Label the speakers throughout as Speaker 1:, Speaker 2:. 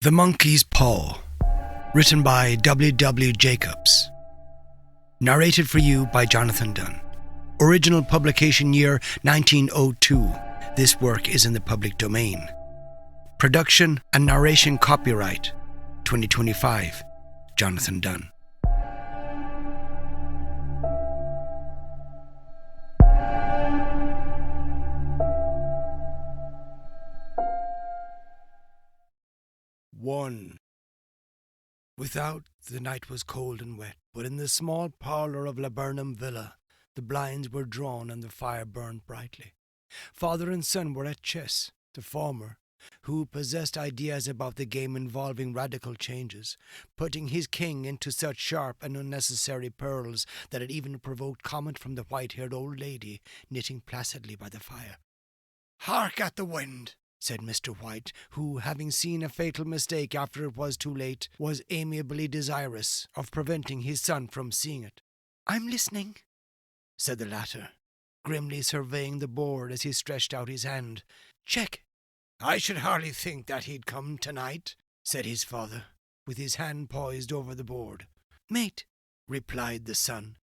Speaker 1: The Monkey's Paw, written by W. Jacobs. Narrated for you by Jonathan Dunne. Original publication year 1902. This work is in the public domain. Production and narration copyright 2025. Jonathan Dunne. One. Without, the night was cold and wet, but in the small parlour of Laburnum Villa, the blinds were drawn and the fire burned brightly. Father and son were at chess, the former, who possessed ideas about the game involving radical changes, putting his king into such sharp and unnecessary perils that it even provoked comment from the white-haired old lady knitting placidly by the fire. "Hark at the wind!" said Mr. White, who, having seen a fatal mistake after it was too late, was amiably desirous of preventing his son from seeing it. "I'm listening," said the latter, grimly surveying the board as he stretched out his hand. "Check." "I should hardly think that he'd come tonight," said his father, with his hand poised over the board. "Mate," replied the son.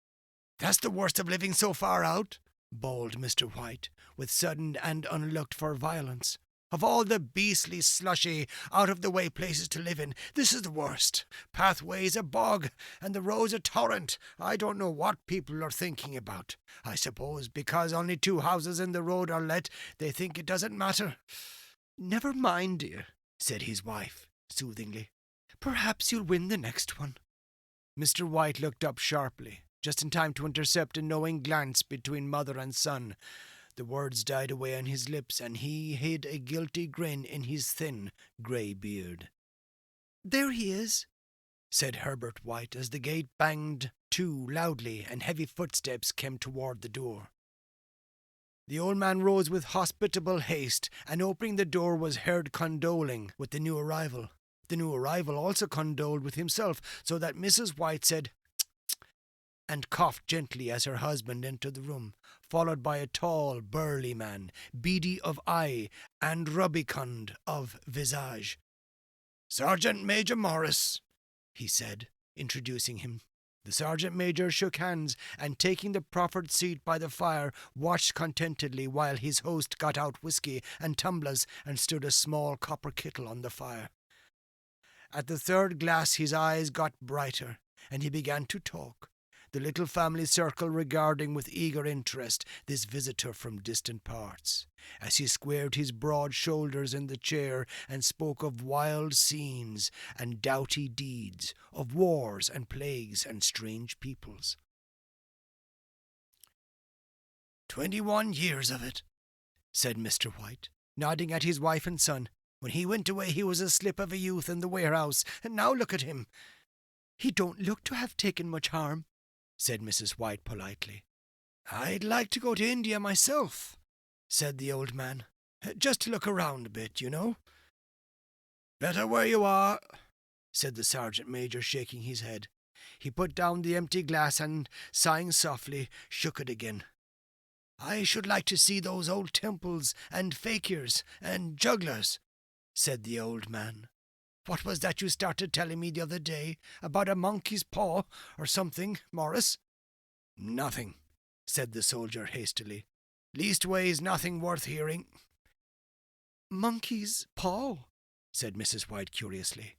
Speaker 1: "That's the worst of living so far out," bawled Mr. White, with sudden and unlooked-for violence. "Of all the beastly, slushy, out-of-the-way places to live in, this is the worst. Pathway's a bog, and the road's a torrent. I don't know what people are thinking about. I suppose because only 2 houses in the road are let, they think it doesn't matter." "Never mind, dear," said his wife, soothingly. "Perhaps you'll win the next one." Mr. White looked up sharply, just in time to intercept a knowing glance between mother and son. The words died away on his lips, and he hid a guilty grin in his thin, grey beard. "There he is," said Herbert White, as the gate banged to loudly and heavy footsteps came toward the door. The old man rose with hospitable haste, and opening the door was heard condoling with the new arrival. The new arrival also condoled with himself, so that Mrs. White said, "Tsk," and coughed gently as her husband entered the room, followed by a tall, burly man, beady of eye and rubicund of visage. "Sergeant Major Morris," he said, introducing him. The sergeant major shook hands, and taking the proffered seat by the fire, watched contentedly while his host got out whisky and tumblers and stood a small copper kettle on the fire. At the 3rd glass his eyes got brighter, and he began to talk, the little family circle regarding with eager interest this visitor from distant parts, as he squared his broad shoulders in the chair and spoke of wild scenes and doughty deeds, of wars and plagues and strange peoples. 21 years of it," said Mr. White, nodding at his wife and son. "When he went away he was a slip of a youth in the warehouse, and now look at him." "He don't look to have taken much harm," said Mrs. White politely. "I'd like to go to India myself," said the old man. "Just to look around a bit, you know." "Better where you are," said the sergeant major, shaking his head. He put down the empty glass and, sighing softly, shook it again. "I should like to see those old temples and fakirs and jugglers," said the old man. "What was that you started telling me the other day, about a monkey's paw or something, Morris?" "Nothing," said the soldier hastily. "Leastways, nothing worth hearing." "Monkey's paw?" said Mrs. White curiously.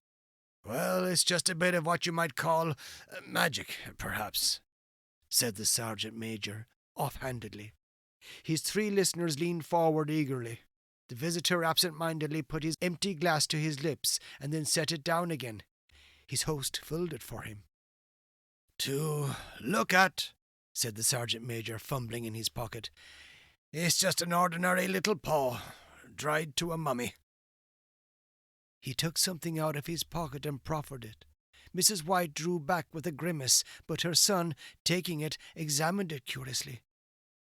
Speaker 1: "Well, it's just a bit of what you might call magic, perhaps," said the sergeant major, offhandedly. His 3 listeners leaned forward eagerly. The visitor absent-mindedly put his empty glass to his lips and then set it down again. His host filled it for him. "To look at," said the sergeant major, fumbling in his pocket, "it's just an ordinary little paw, dried to a mummy." He took something out of his pocket and proffered it. Mrs. White drew back with a grimace, but her son, taking it, examined it curiously.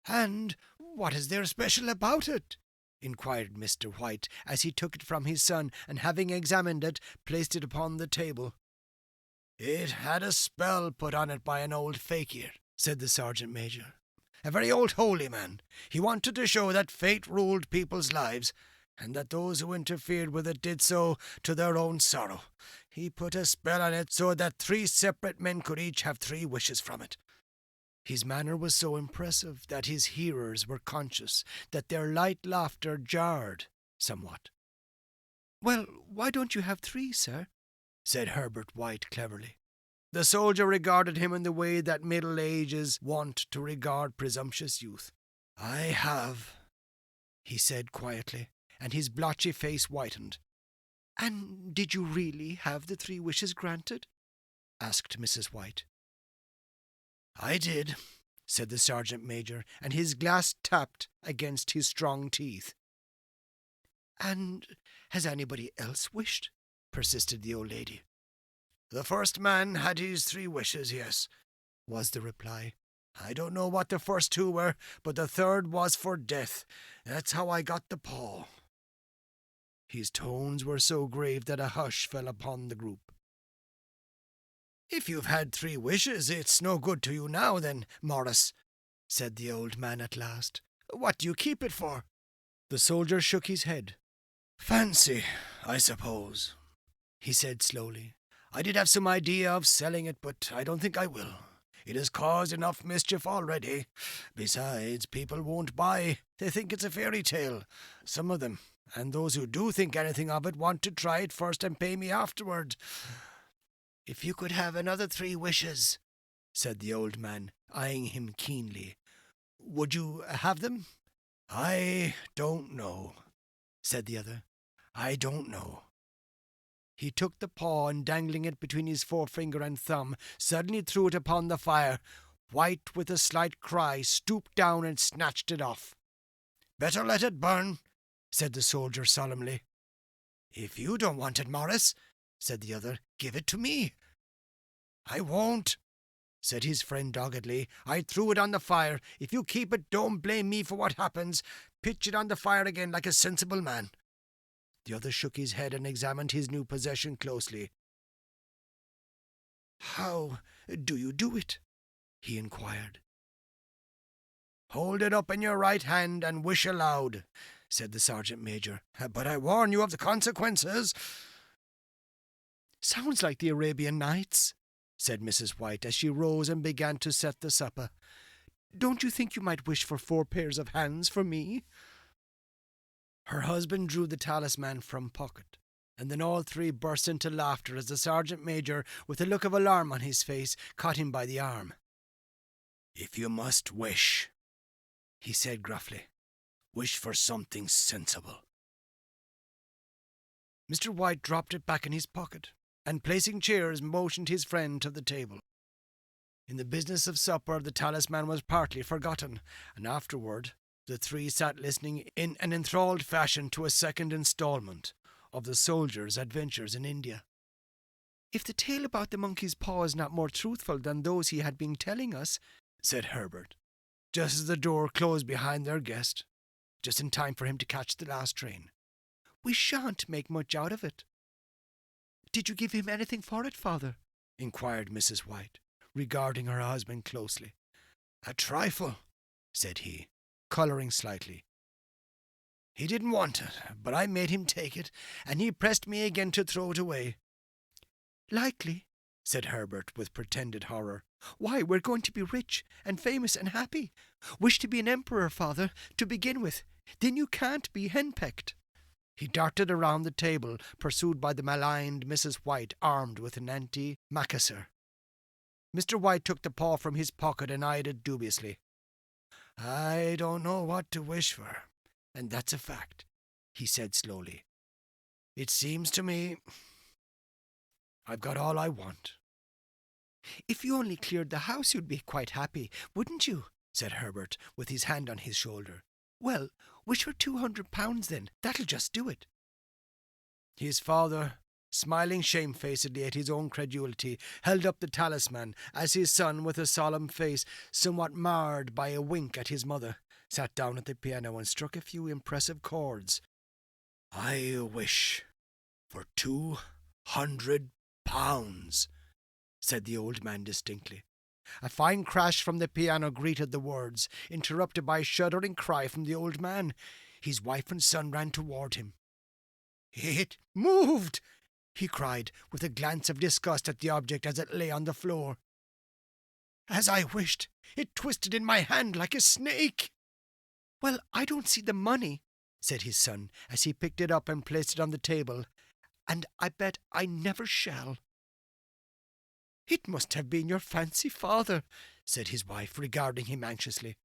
Speaker 1: "And what is there special about it?" inquired Mr. White, as he took it from his son, and having examined it, placed it upon the table. "It had a spell put on it by an old fakir," said the sergeant major. "A very old holy man. He wanted to show that fate ruled people's lives, and that those who interfered with it did so to their own sorrow. He put a spell on it so that 3 separate men could each have 3 wishes from it." His manner was so impressive that his hearers were conscious that their light laughter jarred somewhat. "Well, why don't you have 3, sir?" said Herbert White cleverly. The soldier regarded him in the way that middle age is wont to regard presumptuous youth. "I have," he said quietly, and his blotchy face whitened. "And did you really have the 3 wishes granted?" asked Mrs. White. "I did," said the sergeant major, and his glass tapped against his strong teeth. "And has anybody else wished?" persisted the old lady. "The first man had his 3 wishes, yes," was the reply. "I don't know what the first 2 were, but the third was for death. That's how I got the paw." His tones were so grave that a hush fell upon the group. "If you've had 3 wishes, it's no good to you now, then, Morris," said the old man at last. "What do you keep it for?" The soldier shook his head. "Fancy, I suppose," he said slowly. "I did have some idea of selling it, but I don't think I will. It has caused enough mischief already. Besides, people won't buy. They think it's a fairy tale, some of them, and those who do think anything of it want to try it first and pay me afterward." "If you could have another 3 wishes," said the old man, eyeing him keenly, "would you have them?" "I don't know," said the other. "I don't know." He took the paw and, dangling it between his forefinger and thumb, suddenly threw it upon the fire. White, with a slight cry, stooped down and snatched it off. "Better let it burn," said the soldier solemnly. "If you don't want it, Morris," said the other, "give it to me." "I won't," said his friend doggedly. "I threw it on the fire. If you keep it, don't blame me for what happens. Pitch it on the fire again like a sensible man." The other shook his head and examined his new possession closely. "How do you do it?" he inquired. "Hold it up in your right hand and wish aloud," said the sergeant major. "But I warn you of the consequences." "Sounds like the Arabian Nights," said Mrs. White as she rose and began to set the supper. "Don't you think you might wish for 4 pairs of hands for me?" Her husband drew the talisman from pocket, and then all 3 burst into laughter as the sergeant major, with a look of alarm on his face, caught him by the arm. "If you must wish," he said gruffly, "wish for something sensible." Mr. White dropped it back in his pocket, and placing chairs, motioned his friend to the table. In the business of supper, the talisman was partly forgotten, and afterward the 3 sat listening in an enthralled fashion to a second installment of the soldier's adventures in India. "If the tale about the monkey's paw is not more truthful than those he had been telling us," said Herbert, just as the door closed behind their guest, just in time for him to catch the last train, "we shan't make much out of it." "Did you give him anything for it, father?" inquired Mrs. White, regarding her husband closely. "A trifle," said he, colouring slightly. "He didn't want it, but I made him take it, and he pressed me again to throw it away." "Likely," said Herbert with pretended horror. "Why, we're going to be rich and famous and happy. Wish to be an emperor, father, to begin with. Then you can't be henpecked." He darted around the table, pursued by the maligned Mrs. White, armed with an anti-macassar. Mr. White took the paw from his pocket and eyed it dubiously. "I don't know what to wish for, and that's a fact," he said slowly. "It seems to me I've got all I want." "If you only cleared the house, you'd be quite happy, wouldn't you?" said Herbert, with his hand on his shoulder. "Well, wish for £200 then. That'll just do it." His father, smiling shamefacedly at his own credulity, held up the talisman as his son, with a solemn face somewhat marred by a wink at his mother, sat down at the piano and struck a few impressive chords. "I wish for £200, said the old man distinctly. A fine crash from the piano greeted the words, interrupted by a shuddering cry from the old man. His wife and son ran toward him. "It moved!" he cried, with a glance of disgust at the object as it lay on the floor. "As I wished, it twisted in my hand like a snake." "Well, I don't see the money," said his son, as he picked it up and placed it on the table, "and I bet I never shall." "It must have been your fancy, father," said his wife, regarding him anxiously.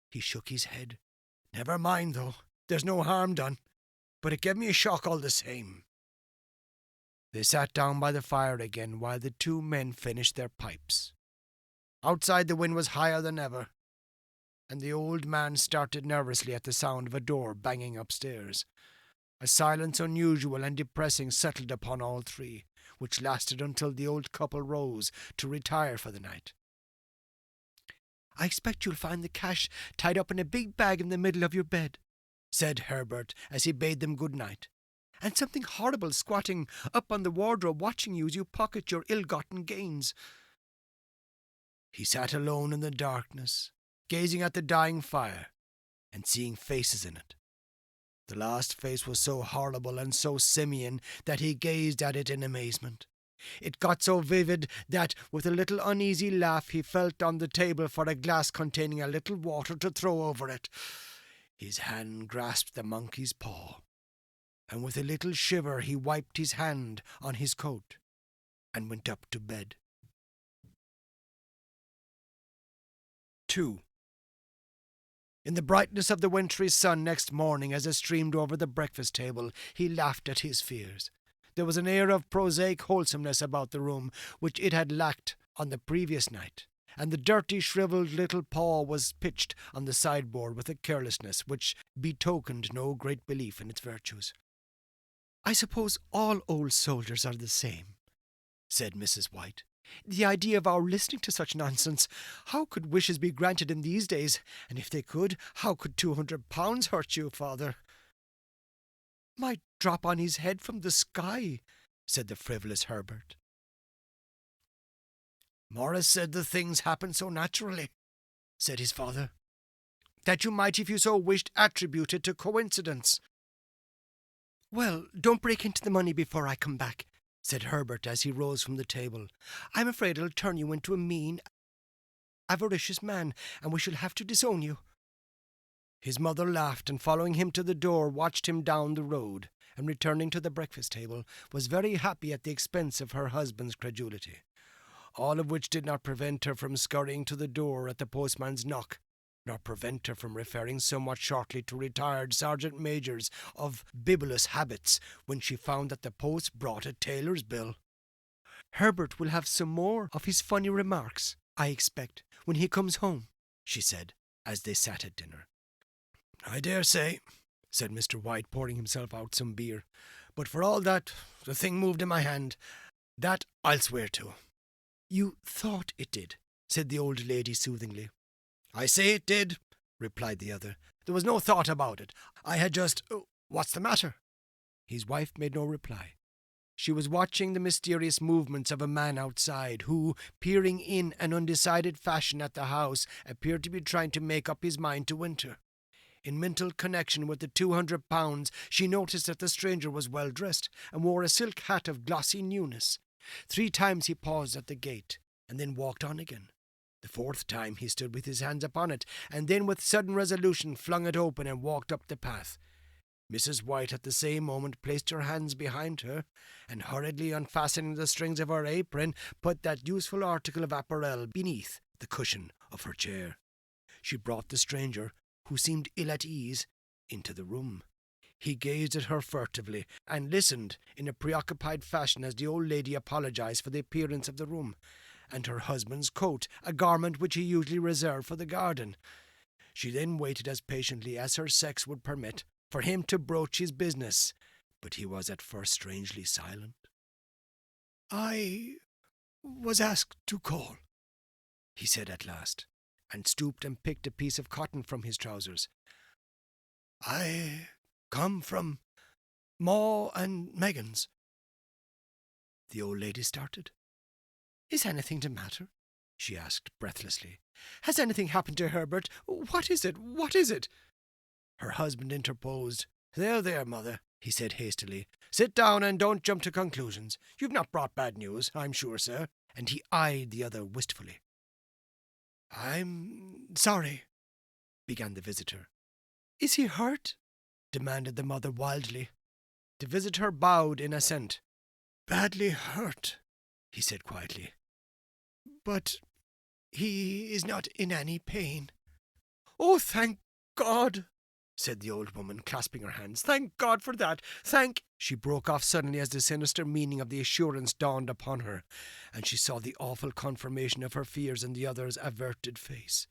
Speaker 1: He shook his head. "Never mind, though. There's no harm done. But it gave me a shock all the same." They sat down by the fire again while the two men finished their pipes. Outside the wind was higher than ever, and the old man started nervously at the sound of a door banging upstairs. A silence unusual and depressing settled upon all three, which lasted until the old couple rose to retire for the night. "I expect you'll find the cash tied up in a big bag in the middle of your bed," said Herbert as he bade them good night, "and something horrible squatting up on the wardrobe watching you as you pocket your ill-gotten gains." He sat alone in the darkness, gazing at the dying fire and seeing faces in it. The last face was so horrible and so simian that he gazed at it in amazement. It got so vivid that, with a little uneasy laugh, he felt on the table for a glass containing a little water to throw over it. His hand grasped the monkey's paw, and with a little shiver he wiped his hand on his coat and went up to bed. 2. In the brightness of the wintry sun next morning, as it streamed over the breakfast table, he laughed at his fears. There was an air of prosaic wholesomeness about the room which it had lacked on the previous night, and the dirty, shriveled little paw was pitched on the sideboard with a carelessness which betokened no great belief in its virtues. "I suppose all old soldiers are the same," said Mrs. White. "The idea of our listening to such nonsense! How could wishes be granted in these days? And if they could, how could £200 hurt you, father?" "Might drop on his head from the sky," said the frivolous Herbert. "Morris said the things happen so naturally," said his father, "that you might, if you so wished, attribute it to coincidence." "Well, don't break into the money before I come back," said Herbert as he rose from the table. "I'm afraid it'll turn you into a mean, avaricious man, and we shall have to disown you." His mother laughed, and following him to the door, watched him down the road, and returning to the breakfast table, was very happy at the expense of her husband's credulity. All of which did not prevent her from scurrying to the door at the postman's knock, nor prevent her from referring somewhat shortly to retired sergeant majors of bibulous habits when she found that the post brought a tailor's bill. "Herbert will have some more of his funny remarks, I expect, when he comes home," she said, as they sat at dinner. "I dare say," said Mr. White, pouring himself out some beer. "But for all that, the thing moved in my hand. That I'll swear to." "You thought it did," said the old lady soothingly. "I say it did," replied the other. "There was no thought about it. I had just— What's the matter?" His wife made no reply. She was watching the mysterious movements of a man outside, who, peering in an undecided fashion at the house, appeared to be trying to make up his mind to enter. In mental connection with the £200, she noticed that the stranger was well dressed, and wore a silk hat of glossy newness. 3 times he paused at the gate, and then walked on again. The 4th time he stood with his hands upon it, and then with sudden resolution flung it open and walked up the path. Mrs. White at the same moment placed her hands behind her, and hurriedly unfastening the strings of her apron, put that useful article of apparel beneath the cushion of her chair. She brought the stranger, who seemed ill at ease, into the room. He gazed at her furtively, and listened in a preoccupied fashion as the old lady apologized for the appearance of the room, and her husband's coat, a garment which he usually reserved for the garden. She then waited as patiently as her sex would permit for him to broach his business, but he was at first strangely silent. "I was asked to call," he said at last, and stooped and picked a piece of cotton from his trousers. "I come from Ma and Megan's." The old lady started. "Is anything the matter?" she asked breathlessly. "Has anything happened to Herbert? What is it? What is it?" Her husband interposed. There, mother, he said hastily. Sit down and don't jump to conclusions. You've not brought bad news, I'm sure, sir. And he eyed the other wistfully. I'm sorry, began the visitor. Is he hurt? Demanded the mother wildly. The visitor bowed in assent. Badly hurt, he said quietly. But he is not in any pain. Oh, thank God, said the old woman, clasping her hands. Thank God for that. She broke off suddenly as the sinister meaning of the assurance dawned upon her, and she saw the awful confirmation of her fears in the other's averted face.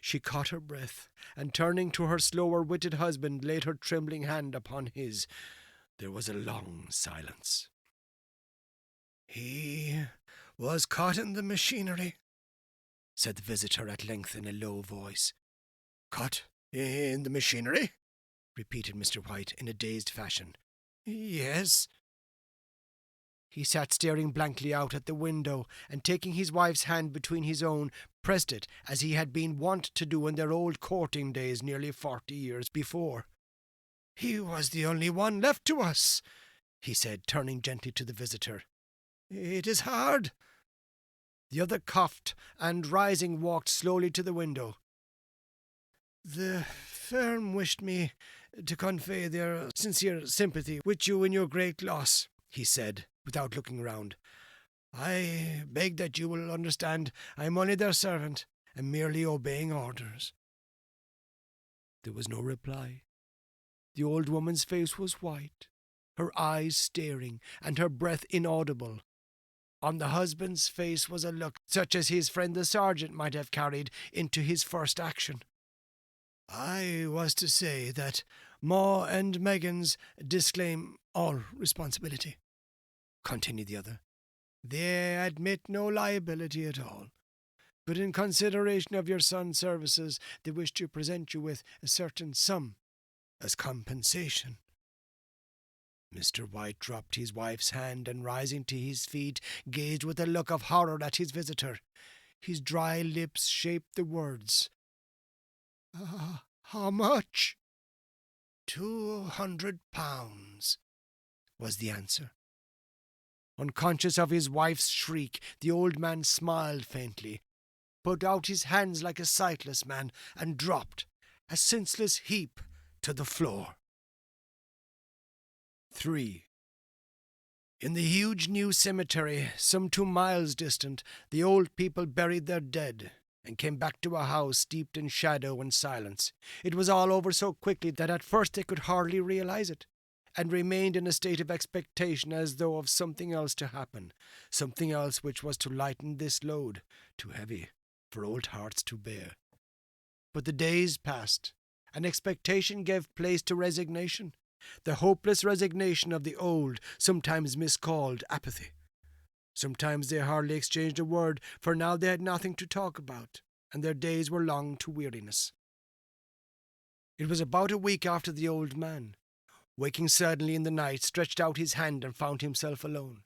Speaker 1: She caught her breath, and turning to her slower-witted husband, laid her trembling hand upon his. There was a long silence. He was caught in the machinery, said the visitor at length in a low voice. Caught in the machinery? Repeated Mr. White in a dazed fashion. Yes. He sat staring blankly out at the window, and taking his wife's hand between his own, pressed it as he had been wont to do in their old courting days nearly 40 years before. He was the only one left to us, he said, turning gently to the visitor. It is hard. The other coughed, and rising walked slowly to the window. The firm wished me to convey their sincere sympathy with you in your great loss, he said, without looking round. I beg that you will understand I am only their servant, and merely obeying orders. There was no reply. The old woman's face was white, her eyes staring, and her breath inaudible. On the husband's face was a look such as his friend the sergeant might have carried into his first action. I was to say that Ma and Meggins disclaim all responsibility, continued the other. They admit no liability at all, but in consideration of your son's services, they wish to present you with a certain sum as compensation. Mr. White dropped his wife's hand and, rising to his feet, gazed with a look of horror at his visitor. His dry lips shaped the words. How much? £200, was the answer. Unconscious of his wife's shriek, the old man smiled faintly, put out his hands like a sightless man, and dropped, a senseless heap, to the floor. 3. In the huge new cemetery, some 2 miles distant, the old people buried their dead, and came back to a house steeped in shadow and silence. It was all over so quickly that at first they could hardly realize it, and remained in a state of expectation as though of something else to happen, something else which was to lighten this load, too heavy for old hearts to bear. But the days passed, and expectation gave place to resignation, the hopeless resignation of the old, sometimes miscalled apathy. Sometimes they hardly exchanged a word, for now they had nothing to talk about, and their days were long to weariness. It was about a week after the old man, waking suddenly in the night, stretched out his hand and found himself alone.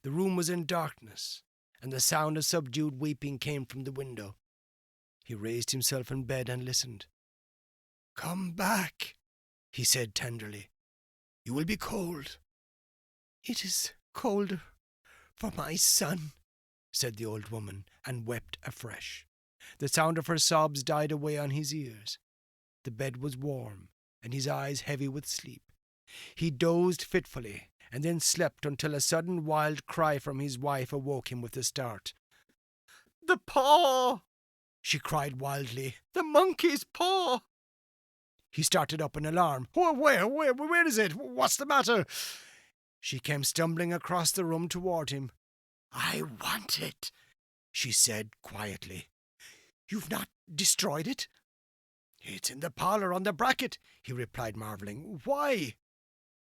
Speaker 1: The room was in darkness, and the sound of subdued weeping came from the window. He raised himself in bed and listened. "Come back," he said tenderly. "You will be cold." "It is colder for my son," said the old woman, and wept afresh. The sound of her sobs died away on his ears. The bed was warm, and his eyes heavy with sleep. He dozed fitfully, and then slept until a sudden wild cry from his wife awoke him with a start. "The paw!" she cried wildly. "The monkey's paw!" He started up in alarm. Where is it? What's the matter?" She came stumbling across the room toward him. "I want it," she said quietly. "You've not destroyed it?" "It's in the parlour on the bracket," he replied, marvelling. "Why?"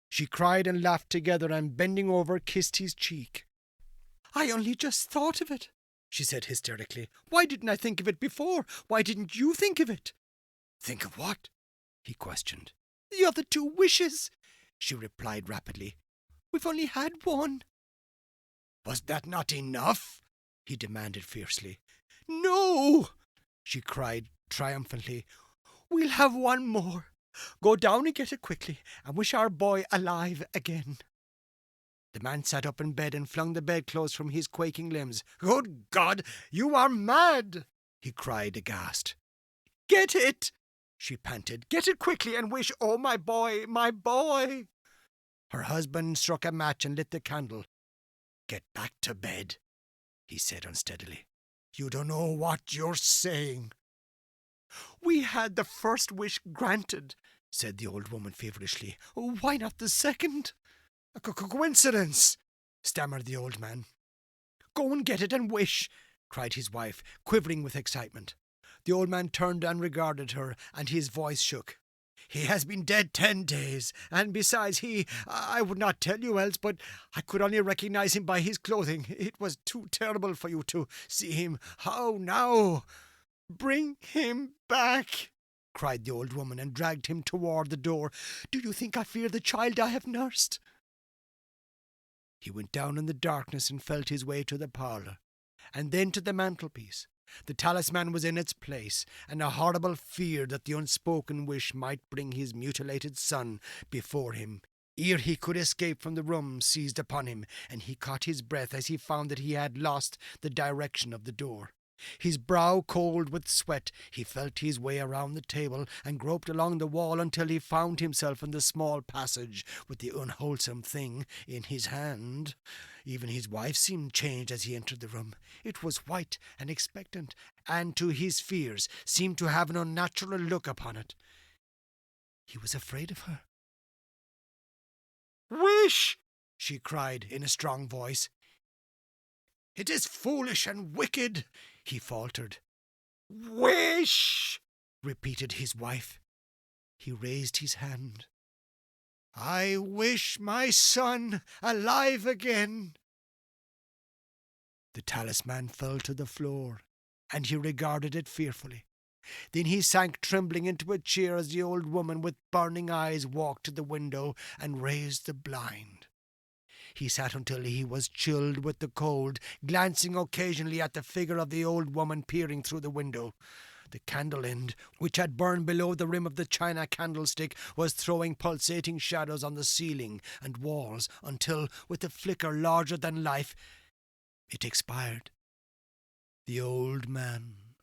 Speaker 1: She cried and laughed together, and bending over, kissed his cheek. "I only just thought of it," she said hysterically. "Why didn't I think of it before? Why didn't you think of it?" "Think of what?" he questioned. "The other 2 wishes," she replied rapidly. "We've only had one." "Was that not enough?" he demanded fiercely. "No!" she cried triumphantly. "We'll have one more. Go down and get it quickly, and wish our boy alive again." The man sat up in bed and flung the bedclothes from his quaking limbs. "Good God, you are mad!" he cried aghast. "Get it!" she panted. "Get it quickly and wish, oh, my boy, my boy!" Her husband struck a match and lit the candle. "Get back to bed," he said unsteadily. "You don't know what you're saying." "We had the first wish granted," said the old woman feverishly. "Why not the second?" "A coincidence," stammered the old man. "Go and get it and wish," cried his wife, quivering with excitement. The old man turned and regarded her, and his voice shook. "He has been dead 10 days, and besides I would not tell you else, but I could only recognize him by his clothing. It was too terrible for you to see him. How now? Bring him back," cried the old woman, and dragged him toward the door. "Do you think I fear the child I have nursed?" He went down in the darkness and felt his way to the parlour, and then to the mantelpiece. The talisman was in its place, and a horrible fear that the unspoken wish might bring his mutilated son before him ere he could escape from the room seized upon him, and he caught his breath as he found that he had lost the direction of the door. His brow cold with sweat, he felt his way around the table and groped along the wall until he found himself in the small passage with the unwholesome thing in his hand. Even his wife seemed changed as he entered the room. It was white and expectant, and to his fears seemed to have an unnatural look upon it. He was afraid of her. "Wish!" she cried in a strong voice. "It is foolish and wicked," he faltered. "Wish!" repeated his wife. He raised his hand. "I wish my son alive again." The talisman fell to the floor, and he regarded it fearfully. Then he sank trembling into a chair as the old woman with burning eyes walked to the window and raised the blind. He sat until he was chilled with the cold, glancing occasionally at the figure of the old woman peering through the window. The candle end, which had burned below the rim of the china candlestick, was throwing pulsating shadows on the ceiling and walls until, with a flicker larger than life, it expired. The old man,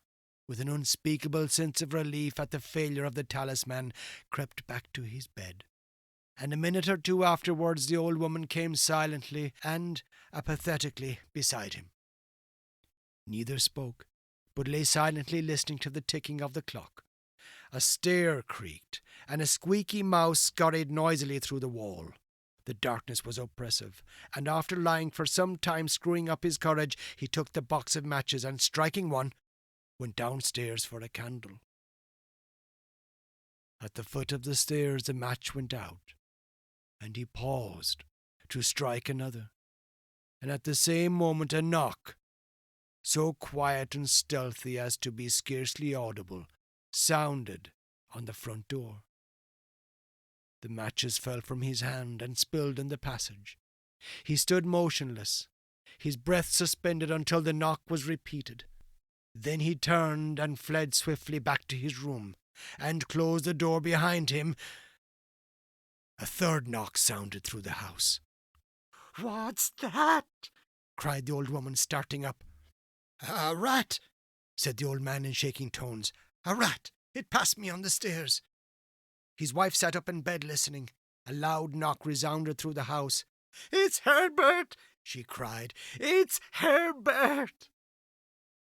Speaker 1: with an unspeakable sense of relief at the failure of the talisman, crept back to his bed. And a minute or two afterwards the old woman came silently and apathetically beside him. Neither spoke, but lay silently listening to the ticking of the clock. A stair creaked, and a squeaky mouse scurried noisily through the wall. The darkness was oppressive, and after lying for some time screwing up his courage, he took the box of matches and, striking one, went downstairs for a candle. At the foot of the stairs the match went out, and he paused to strike another, and at the same moment a knock, so quiet and stealthy as to be scarcely audible, sounded on the front door. The matches fell from his hand and spilled in the passage. He stood motionless, his breath suspended until the knock was repeated. Then he turned and fled swiftly back to his room, and closed the door behind him. A third knock sounded through the house. "What's that?" cried the old woman, starting up. "A rat," said the old man in shaking tones. "A rat. It passed me on the stairs." His wife sat up in bed listening. A loud knock resounded through the house. "It's Herbert!" she cried. "It's Herbert!"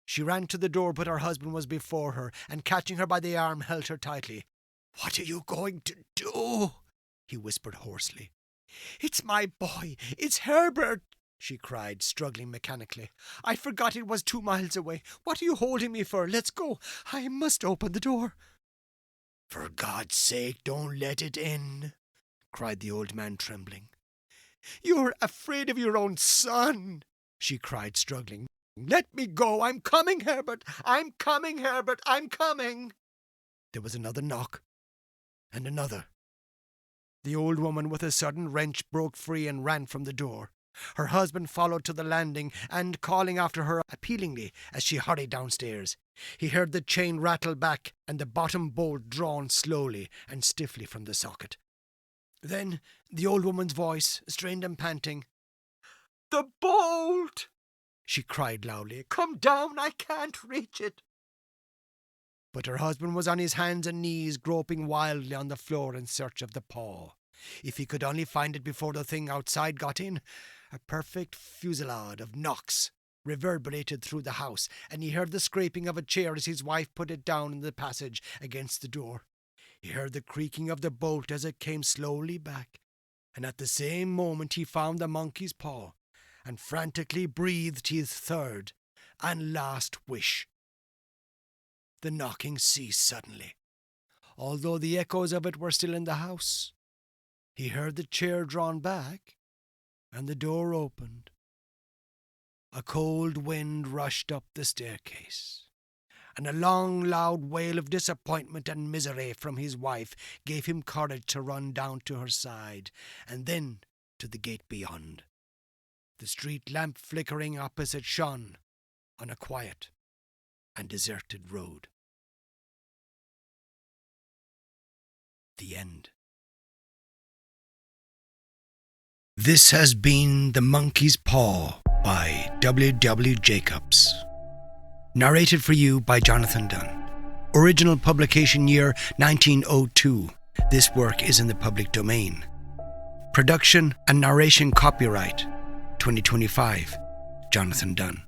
Speaker 1: She ran to the door, but her husband was before her, and catching her by the arm, held her tightly. "What are you going to do?" he whispered hoarsely. "It's my boy! It's Herbert!" she cried, struggling mechanically. "I forgot it was 2 miles away. What are you holding me for? Let's go. I must open the door." "For God's sake, don't let it in," cried the old man, trembling. "You're afraid of your own son," she cried, struggling. "Let me go. I'm coming, Herbert. I'm coming, Herbert. I'm coming." There was another knock, and another. The old woman with a sudden wrench broke free and ran from the door. Her husband followed to the landing and, calling after her appealingly as she hurried downstairs, he heard the chain rattle back and the bottom bolt drawn slowly and stiffly from the socket. Then the old woman's voice, strained and panting. "The bolt!" she cried loudly. "Come down, I can't reach it." But her husband was on his hands and knees, groping wildly on the floor in search of the paw. If he could only find it before the thing outside got in. A perfect fusillade of knocks reverberated through the house, and he heard the scraping of a chair as his wife put it down in the passage against the door. He heard the creaking of the bolt as it came slowly back, and at the same moment he found the monkey's paw, and frantically breathed his third and last wish. The knocking ceased suddenly, although the echoes of it were still in the house. He heard the chair drawn back, and the door opened. A cold wind rushed up the staircase, and a long, loud wail of disappointment and misery from his wife gave him courage to run down to her side, and then to the gate beyond. The street lamp flickering opposite shone on a quiet and deserted road. The end. This has been The Monkey's Paw by W. Jacobs. Narrated for you by Jonathan Dunne. Original publication year 1902. This work is in the public domain. Production and narration copyright 2025. Jonathan Dunne.